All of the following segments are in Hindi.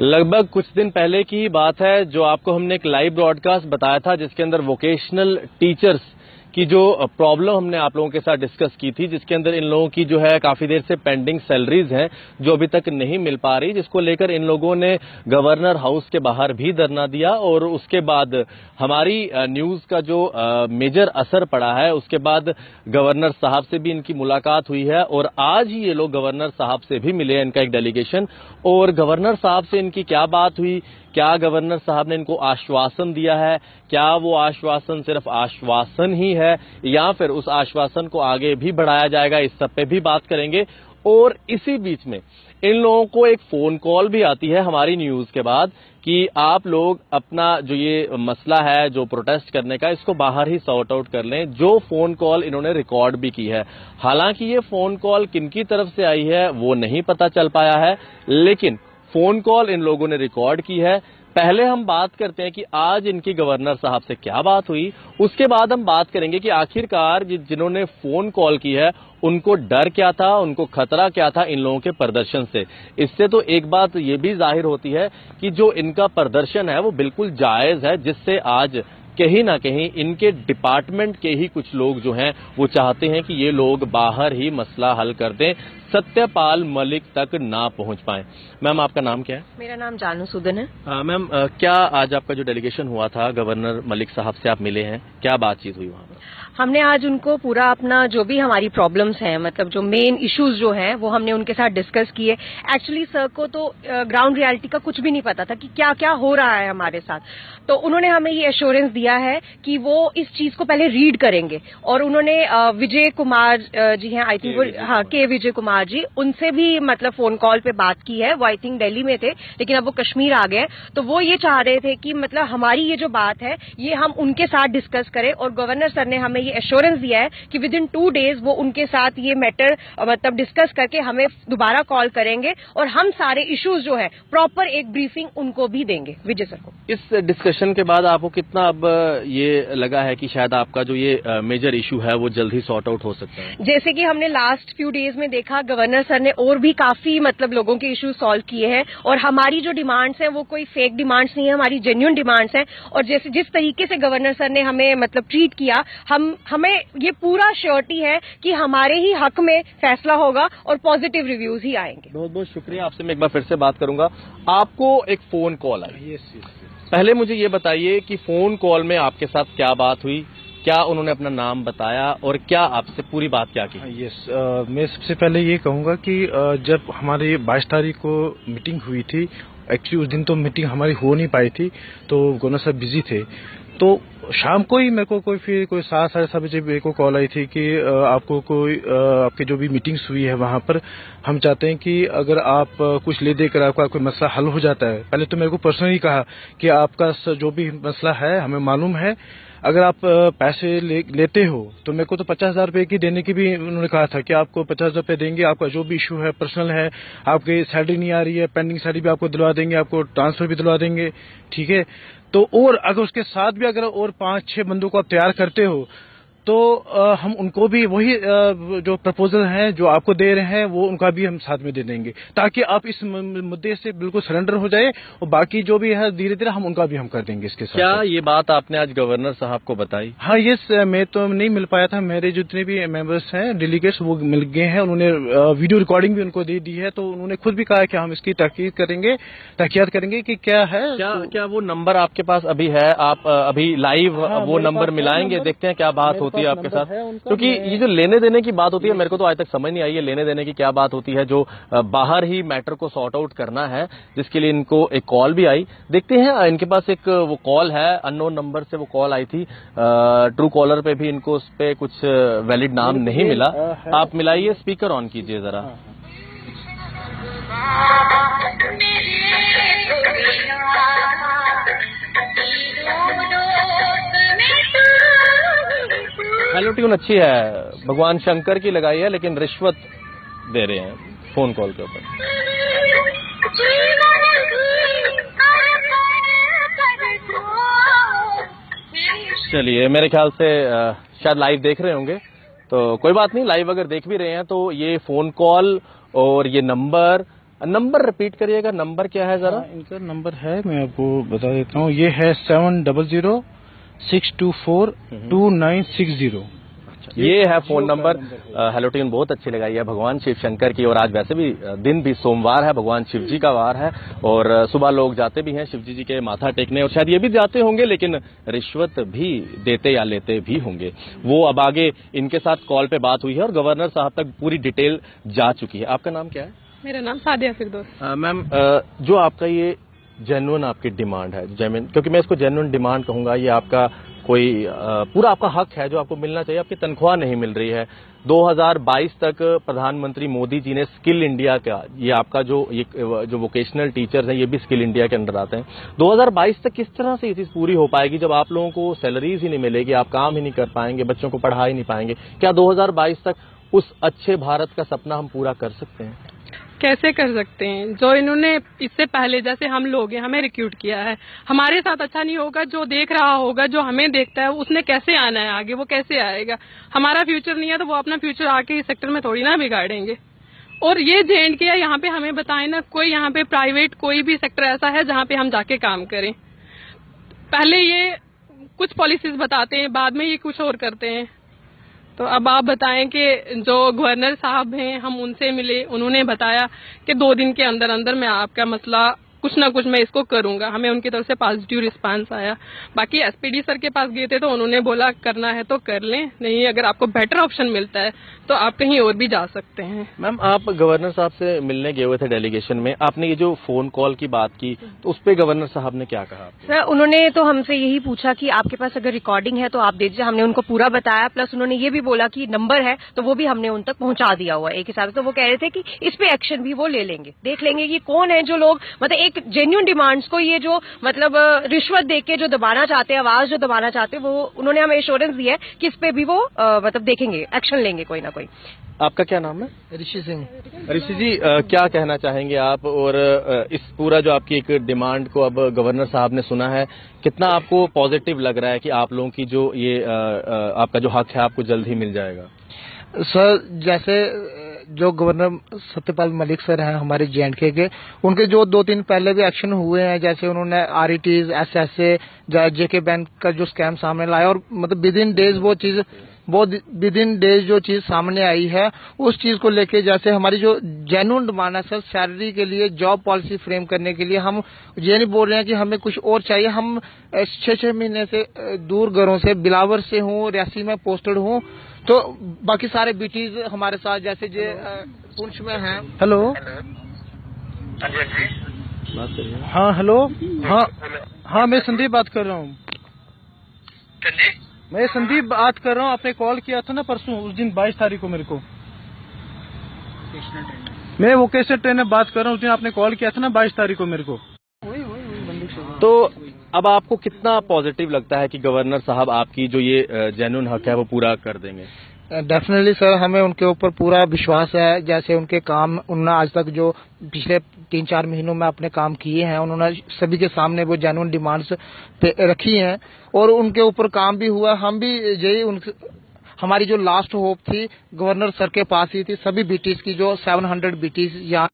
लगभग कुछ दिन पहले की ही बात है जो आपको हमने एक लाइव ब्रॉडकास्ट बताया था जिसके अंदर वोकेशनल टीचर्स की जो प्रॉब्लम हमने आप लोगों के साथ डिस्कस की थी, जिसके अंदर इन लोगों की जो है काफी देर से पेंडिंग सैलरीज हैं जो अभी तक नहीं मिल पा रही, जिसको लेकर इन लोगों ने गवर्नर हाउस के बाहर भी धरना दिया। और उसके बाद हमारी न्यूज का जो मेजर असर पड़ा है, उसके बाद गवर्नर साहब से भी इनकी मुलाकात हुई है और आज ही ये लोग गवर्नर साहब से भी मिले हैं, इनका एक डेलीगेशन। और गवर्नर साहब से इनकी क्या बात हुई, क्या गवर्नर साहब ने इनको आश्वासन दिया है, क्या वो आश्वासन सिर्फ आश्वासन ही है या फिर उस आश्वासन को आगे भी बढ़ाया जाएगा, इस सब पे भी बात करेंगे। और इसी बीच में इन लोगों को एक फोन कॉल भी आती है हमारी न्यूज के बाद कि आप लोग अपना जो ये मसला है जो प्रोटेस्ट करने का, इसको बाहर ही सॉर्ट आउट कर लें। जो फोन कॉल इन्होंने रिकॉर्ड भी की है, हालांकि ये फोन कॉल किनकी तरफ से आई है वो नहीं पता चल पाया है, लेकिन फोन कॉल इन लोगों ने रिकॉर्ड की है। पहले हम बात करते हैं कि आज इनकी गवर्नर साहब से क्या बात हुई, उसके बाद हम बात करेंगे कि आखिरकार जिन्होंने फोन कॉल की है उनको डर क्या था, उनको खतरा क्या था इन लोगों के प्रदर्शन से। इससे तो एक बात ये भी जाहिर होती है कि जो इनका प्रदर्शन है वो बिल्कुल जायज है, जिससे आज कहीं ना कहीं इनके डिपार्टमेंट के ही कुछ लोग जो हैं वो चाहते हैं कि ये लोग बाहर ही मसला हल कर दें, सत्यपाल मलिक तक ना पहुंच पाए। मैम, आपका नाम क्या है? मेरा नाम जानू सुदन है। मैम, क्या आज आपका जो डेलीगेशन हुआ था गवर्नर मलिक साहब से आप मिले हैं, क्या बातचीत हुई वहां पर? हमने आज उनको पूरा अपना जो भी हमारी प्रॉब्लम्स हैं, मतलब जो मेन इश्यूज जो हैं वो हमने उनके साथ डिस्कस किए। एक्चुअली सर को तो ग्राउंड रियलिटी का कुछ भी नहीं पता था कि क्या क्या हो रहा है हमारे साथ, तो उन्होंने हमें ये एश्योरेंस दिया है कि वो इस चीज को पहले रीड करेंगे। और उन्होंने विजय कुमार जी हैं, आई थिंक वो, हाँ, के विजय कुमार जी, उनसे भी मतलब फोन कॉल पे बात की है। वो आई थिंक दिल्ली में थे लेकिन अब वो कश्मीर आ गए। तो वो ये चाह रहे थे कि मतलब हमारी ये जो बात है ये हम उनके साथ डिस्कस करें, और गवर्नर सर ने हमें ये एश्योरेंस दिया है कि विद इन 2 days वो उनके साथ ये मैटर मतलब डिस्कस करके हमें दोबारा कॉल करेंगे और हम सारे इश्यूज जो है प्रॉपर एक ब्रीफिंग उनको भी देंगे विजय सर को। इस डिस्कशन के बाद आपको कितना अब ये लगा है कि शायद आपका जो ये मेजर इशू है वो जल्द ही सॉर्ट आउट हो सकता है? जैसे कि हमने लास्ट फ्यू डेज में देखा, गवर्नर सर ने और भी काफी मतलब लोगों के इश्यूज सॉल्व किए हैं, और हमारी जो डिमांड्स हैं वो कोई फेक डिमांड्स नहीं है, हमारी जेन्युइन डिमांड्स हैं। और जैसे जिस तरीके से गवर्नर सर ने हमें मतलब ट्रीट किया, हमें ये पूरा श्योरिटी है कि हमारे ही हक में फैसला होगा और पॉजिटिव रिव्यूज ही आएंगे। बहुत बहुत शुक्रिया। आपसे मैं एक बार फिर से बात करूंगा। आपको एक फोन कॉल आई, पहले मुझे ये बताइए कि फोन कॉल में आपके साथ क्या बात हुई, क्या उन्होंने अपना नाम बताया और क्या आपसे पूरी बात क्या की? यस, मैं सबसे पहले ये कहूंगा कि जब हमारी 22 तारीख को मीटिंग हुई थी, एक्चुअली उस दिन तो मीटिंग हमारी हो नहीं पाई थी, तो गवर्नर साहब बिजी थे। तो शाम को ही मेरे को कोई 7 साढ़े 7 बजे मेरे को कॉल आई थी कि आपको कोई आपकी जो भी मीटिंग्स हुई है वहां पर हम चाहते हैं कि अगर आप कुछ ले देकर आपका कोई मसला हल हो जाता है। पहले तो मेरे को पर्सनली कहा कि आपका जो भी मसला है हमें मालूम है, अगर आप पैसे लेते हो तो मेरे को तो 50,000 रुपए की देने की भी उन्होंने कहा था कि आपको 50,000 रुपए देंगे, आपका जो भी इशू है पर्सनल है, आपकी सैलरी नहीं आ रही है, पेंडिंग सैलरी भी आपको दिलवा देंगे, आपको ट्रांसफर भी दिलवा देंगे, ठीक है। तो और अगर उसके साथ भी अगर और 5-6 बंदों को आप तैयार करते हो तो हम उनको भी वही जो प्रपोजल है जो आपको दे रहे हैं वो उनका भी हम साथ में दे देंगे, ताकि आप इस मुद्दे से बिल्कुल सरेंडर हो जाए, और बाकी जो भी है धीरे धीरे हम उनका भी हम कर देंगे इसके साथ। क्या ये बात आपने आज गवर्नर साहब को बताई? हाँ, यस, मैं तो नहीं मिल पाया था, मेरे जितने भी मेंबर्स हैं डेलीगेट्स वो मिल गए हैं, उन्होंने वीडियो रिकॉर्डिंग भी उनको दे दी है, तो उन्होंने खुद भी कहा कि हम इसकी तहकीकात करेंगे कि क्या है। क्या वो नंबर आपके पास अभी है? आप अभी लाइव वो नंबर मिलाएंगे, देखते हैं क्या बात होती है आपके साथ, क्योंकि ये जो लेने देने की बात होती है मेरे को तो आज तक समझ नहीं आई है लेने देने की क्या बात होती है, जो बाहर ही मैटर को सॉर्ट आउट करना है, जिसके लिए इनको एक कॉल भी आई। देखते हैं, इनके पास एक वो कॉल है, अननोन नंबर से वो कॉल आई थी, ट्रू कॉलर पे भी इनको उस पे कुछ वैलिड नाम नहीं मिला। आप मिलाइए, स्पीकर ऑन कीजिए जरा। हेलो ट्यून अच्छी है, भगवान शंकर की लगाई है, लेकिन रिश्वत दे रहे हैं फोन कॉल के ऊपर। चलिए, मेरे ख्याल से शायद लाइव देख रहे होंगे, तो कोई बात नहीं, लाइव अगर देख भी रहे हैं तो ये फोन कॉल और ये नंबर नंबर रिपीट करिएगा, नंबर क्या है जरा? इनका नंबर है, मैं आपको बता देता हूँ, ये है 7006242960। ये है फोन नंबर। हेलो टीम, बहुत अच्छी लगाई है भगवान शिव शंकर की। और आज वैसे भी दिन भी सोमवार है, भगवान शिव जी का वार है और सुबह लोग जाते भी हैं शिव जी के माथा टेकने, और शायद ये भी जाते होंगे लेकिन रिश्वत भी देते या लेते भी होंगे। वो अब आगे इनके साथ कॉल पे बात हुई है और गवर्नर साहब तक पूरी डिटेल जा चुकी है। आपका नाम क्या है? मेरा नाम सादिया फिरदौस। मैम, जो आपका ये जेन्युइन आपकी डिमांड है, क्योंकि मैं इसको जेन्युइन डिमांड कहूंगा, ये आपका कोई पूरा आपका हक है जो आपको मिलना चाहिए। आपकी तनख्वाह नहीं मिल रही है। 2022 तक प्रधानमंत्री मोदी जी ने स्किल इंडिया का, ये आपका जो वोकेशनल टीचर्स हैं ये भी स्किल इंडिया के अंडर आते हैं। 2022 तक किस तरह से ये चीज पूरी हो पाएगी जब आप लोगों को सैलरीज ही नहीं मिलेगी, आप काम ही नहीं कर पाएंगे, बच्चों को पढ़ा ही नहीं पाएंगे? क्या 2022 तक उस अच्छे भारत का सपना हम पूरा कर सकते हैं? कैसे कर सकते हैं? जो इन्होंने इससे पहले, जैसे हम लोग हैं, हमें रिक्रूट किया है, हमारे साथ अच्छा नहीं होगा। जो देख रहा होगा, जो हमें देखता है, उसने कैसे आना है आगे? वो कैसे आएगा? हमारा फ्यूचर नहीं है तो वो अपना फ्यूचर आके इस सेक्टर में थोड़ी ना बिगाड़ेंगे। और ये J&K है, यहाँ पे हमें बताएं ना, कोई यहाँ पे प्राइवेट कोई भी सेक्टर ऐसा है जहाँ पे हम जाके काम करें? पहले ये कुछ पॉलिसीज बताते हैं, बाद में ये कुछ और करते हैं। तो अब आप बताएं कि जो गवर्नर साहब हैं, हम उनसे मिले, उन्होंने बताया कि 2 दिन के अंदर अंदर मैं आपका मसला कुछ ना कुछ मैं इसको करूंगा। हमें उनकी तरफ से पॉजिटिव रिस्पांस आया। बाकी SPD सर के पास गए थे तो उन्होंने बोला करना है तो कर लें, नहीं अगर आपको बेटर ऑप्शन मिलता है तो आप कहीं और भी जा सकते हैं। मैम, आप गवर्नर साहब से मिलने गए हुए थे डेलीगेशन में, आपने ये जो फोन कॉल की बात की तो उस पर गवर्नर साहब ने क्या कहा? सर, उन्होंने तो हमसे यही पूछा कि आपके पास अगर रिकॉर्डिंग है तो आप दे दीजिए। हमने उनको पूरा बताया, प्लस उन्होंने ये भी बोला कि नंबर है तो वो भी हमने उन तक पहुंचा दिया हुआ एक हिसाब से। तो वो कह रहे थे कि इस पे एक्शन भी वो ले लेंगे, देख लेंगे कि कौन है जो लोग मतलब एक जेन्युइन डिमांड्स को ये जो मतलब रिश्वत देके जो दबाना चाहते हैं, आवाज जो दबाना चाहते हैं, वो उन्होंने हमें एश्योरेंस दिया है कि इस पे भी वो मतलब देखेंगे, एक्शन लेंगे कोई ना कोई। आपका क्या नाम है? ऋषि सिंह। ऋषि जी, क्या कहना चाहेंगे आप? और इस पूरा जो आपकी एक डिमांड को अब गवर्नर साहब ने सुना है, कितना आपको पॉजिटिव लग रहा है कि आप लोगों की जो ये आपका जो हक है आपको जल्द ही मिल जाएगा? सर, जैसे जो गवर्नर सत्यपाल मलिक सर हैं हमारे J&K के, उनके जो 2 दिन पहले भी एक्शन हुए हैं, जैसे उन्होंने RETs, SSA, JK बैंक का जो स्कैम सामने लाया, और मतलब विद इन डेज जो चीज सामने आई है, उस चीज को लेके जैसे हमारी जो जेन्युइन डिमांड है सर, सैलरी के लिए, जॉब पॉलिसी फ्रेम करने के लिए, हम ये नहीं बोल रहे हैं कि हमें कुछ और चाहिए। हम 6-6 महीने से दूर घरों से, बिलावर से हूँ, रियासी में पोस्टेड हूँ, तो बाकी सारे बीटीज हमारे साथ जैसे जो पुंछ में हैं। हेलो, हाँ हेलो, हाँ मैं संदीप बात कर रहा हूँ। मैं संदीप बात कर रहा हूँ। आपने कॉल किया था ना परसों, उस दिन 22 तारीख को मेरे को। मैं वोकेशनल ट्रेनर बात कर रहा हूँ। उस दिन आपने कॉल किया था ना 22 तारीख को मेरे को। तो अब आपको कितना पॉजिटिव लगता है कि गवर्नर साहब आपकी जो ये जेन्युइन हक है वो पूरा कर देंगे? डेफिनेटली सर, हमें उनके ऊपर पूरा विश्वास है। जैसे उनके काम, उन्होंने आज तक जो पिछले 3-4 महीनों में अपने काम किए हैं, उन्होंने सभी के सामने वो जेन्युइन डिमांड्स रखी हैं और उनके ऊपर काम भी हुआ। हम भी यही हमारी जो लास्ट होप थी गवर्नर सर के पास ही थी। सभी बीटीज की जो 700 बीटीज यहाँ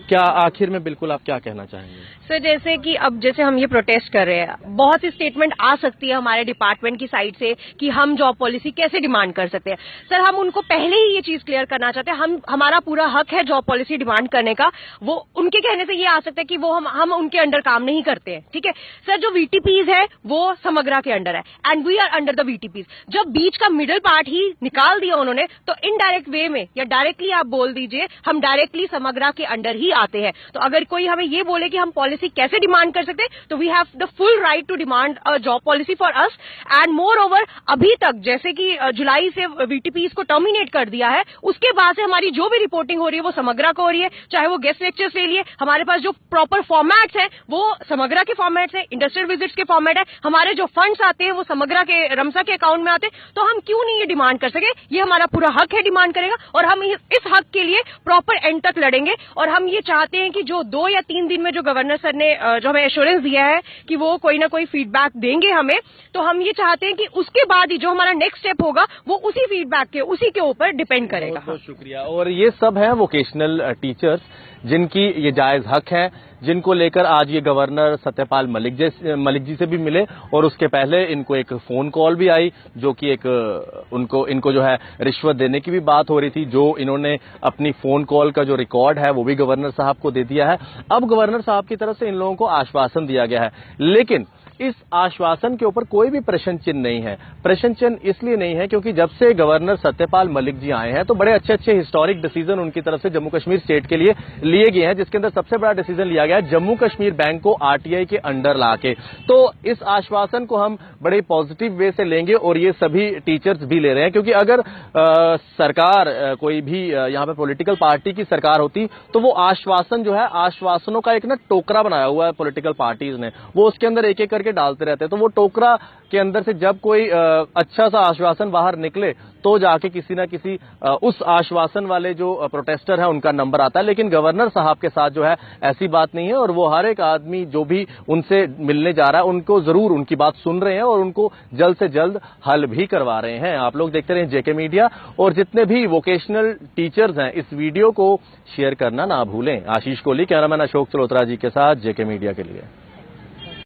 क्या आखिर में बिल्कुल आप क्या कहना चाहेंगे? सर, जैसे कि अब जैसे हम ये प्रोटेस्ट कर रहे हैं, बहुत सी स्टेटमेंट आ सकती है हमारे डिपार्टमेंट की साइड से कि हम जॉब पॉलिसी कैसे डिमांड कर सकते हैं। सर, हम उनको पहले ही ये चीज क्लियर करना चाहते हैं, हमारा पूरा हक है जॉब पॉलिसी डिमांड करने का। वो उनके कहने से ये आ सकता है कि वो हम उनके अंडर काम नहीं करते हैं, ठीक है सर। जो VTPs है वो समग्रा के अंडर है and we are under the VTPs। जब बीच का मिडिल पार्ट ही निकाल दिया उन्होंने, तो इनडायरेक्ट वे में या डायरेक्टली आप बोल दीजिए, हम डायरेक्टली समग्रा के अंडर ही आते हैं। तो अगर कोई हमें ये बोले कि हम पॉलिसी कैसे डिमांड कर सकते हैं, तो we have the full right to demand a job policy for us. And moreover, अभी तक जैसे कि जुलाई से VTPs को टर्मिनेट कर दिया है, उसके बाद से हमारी जो भी रिपोर्टिंग हो रही है वो समग्रा को हो रही है। चाहे वो गेस्ट लेक्चर्स ले लिए, हमारे पास जो प्रॉपर फॉर्मेट्स है वो समग्रा के फॉर्मेट्स है, इंडस्ट्रियल विजिट्स के फॉर्मेट है, हमारे जो फंड्स आते हैं वो समग्रा के, रमसा के अकाउंट में आते हैं। तो हम क्यों नहीं ये डिमांड कर सके? ये हमारा पूरा हक है डिमांड करेगा और हम इस हक के लिए प्रॉपर एंड तक लड़ेंगे। और हम ये चाहते हैं कि जो 2 या 3 दिन में जो गवर्नर सर ने जो हमें एश्योरेंस दिया है कि वो कोई ना कोई फीडबैक देंगे हमें, तो हम ये चाहते हैं कि उसके बाद ही जो हमारा नेक्स्ट स्टेप होगा वो उसी फीडबैक के उसी के ऊपर डिपेंड करेगा। बहुत शुक्रिया। और ये सब हैं वोकेशनल टीचर्स जिनकी ये जायज हक है, जिनको लेकर आज ये गवर्नर सत्यपाल मलिक जी से भी मिले और उसके पहले इनको एक फोन कॉल भी आई जो कि एक इनको जो है रिश्वत देने की भी बात हो रही थी, जो इन्होंने अपनी फोन कॉल का जो रिकॉर्ड है वो भी गवर्नर साहब को दे दिया है। अब गवर्नर साहब की तरफ से इन लोगों को आश्वासन दिया गया है, लेकिन इस आश्वासन के ऊपर कोई भी प्रश्न चिन्ह नहीं है। प्रश्न चिन्ह इसलिए नहीं है क्योंकि जब से गवर्नर सत्यपाल मलिक जी आए हैं तो बड़े अच्छे अच्छे हिस्टोरिक डिसीजन उनकी तरफ से जम्मू कश्मीर स्टेट के लिए लिए गए हैं, जिसके अंदर सबसे बड़ा डिसीजन लिया गया है जम्मू कश्मीर बैंक को आरटीआई के अंडर लाके। तो इस आश्वासन को हम बड़े पॉजिटिव वे से लेंगे और ये सभी टीचर्स भी ले रहे हैं, क्योंकि अगर सरकार कोई भी यहाँ पे पॉलिटिकल पार्टी की सरकार होती तो वो आश्वासन जो है, आश्वासनों का एक ना टोकरा बनाया हुआ है पॉलिटिकल पार्टीज ने, वो उसके अंदर एक एक करके डालते रहते हैं। तो वो टोकरा के अंदर से जब कोई अच्छा सा आश्वासन बाहर निकले तो जाके किसी ना किसी उस आश्वासन वाले जो प्रोटेस्टर है उनका नंबर आता है। लेकिन गवर्नर साहब के साथ जो है ऐसी बात नहीं है और वो हर एक आदमी जो भी उनसे मिलने जा रहा है उनको जरूर उनकी बात सुन रहे हैं और उनको जल्द से जल्द हल भी करवा रहे हैं। आप लोग देखते रहे जेके मीडिया, और जितने भी वोकेशनल टीचर्स हैं इस वीडियो को शेयर करना ना भूलें। आशीष कोहली, कैमरामैन अशोक चलोत्रा जी के साथ, जेके मीडिया के लिए।